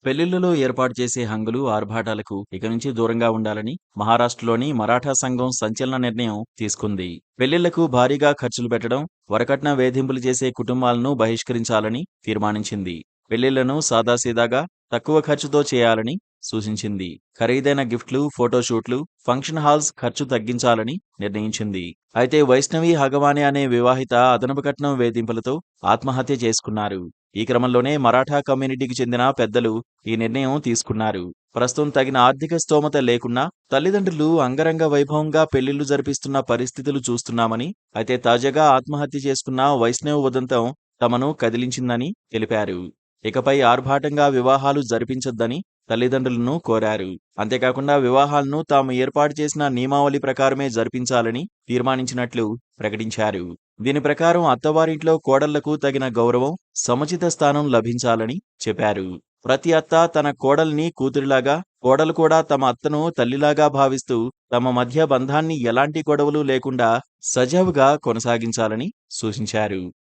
పెళ్లిళ్లలో ఏర్పాటు చేసే హంగులు, ఆర్భాటాలకు ఇక నుంచి దూరంగా ఉండాలని మహారాష్ట్రలోని మరాఠా సంఘం సంచలన నిర్ణయం తీసుకుంది. పెళ్లిళ్లకు భారీగా ఖర్చులు పెట్టడం, వరకట్న వేధింపులు చేసే కుటుంబాలను బహిష్కరించాలని తీర్మానించింది. పెళ్లిళ్లను సాదాసీదాగా, తక్కువ ఖర్చుతో చేయాలని సూచించింది. ఖరీదైన గిఫ్ట్లు, ఫోటోషూట్లు, ఫంక్షన్ హాల్స్ ఖర్చు తగ్గించాలని నిర్ణయించింది. అయితే వైష్ణవి హగవానే అనే వివాహిత అదనపు కట్నం వేధింపులతో ఆత్మహత్య చేసుకున్నారు. ఈ క్రమంలోనే మరాఠా కమ్యూనిటీకి చెందిన పెద్దలు ఈ నిర్ణయం తీసుకున్నారు. ప్రస్తుతం తగిన ఆర్థిక స్తోమత లేకున్నా తల్లిదండ్రులు అంగరంగ వైభవంగా పెళ్లిళ్లు జరిపిస్తున్న పరిస్థితులు చూస్తున్నామని, అయితే తాజాగా ఆత్మహత్య చేసుకున్న వైష్ణవ్ ఉదంతం తమను కదిలించిందని తెలిపారు. ఇకపై ఆర్భాటంగా వివాహాలు జరిపించొద్దని తల్లిదండ్రులను కోరారు. అంతేకాకుండా వివాహాలను తాము ఏర్పాటు చేసిన నియమావళి ప్రకారమే జరిపించాలని తీర్మానించినట్లు ప్రకటించారు. దీని ప్రకారం అత్తవారింట్లో కోడళ్లకు తగిన గౌరవం, సముచిత స్థానం లభించాలని చెప్పారు. ప్రతి అత్త తన కోడల్ని కూతురిలాగా, కోడలు కూడా తమ అత్తను తల్లిలాగా భావిస్తూ తమ మధ్య బంధాన్ని ఎలాంటి గొడవలు లేకుండా సజావుగా కొనసాగించాలని సూచించారు.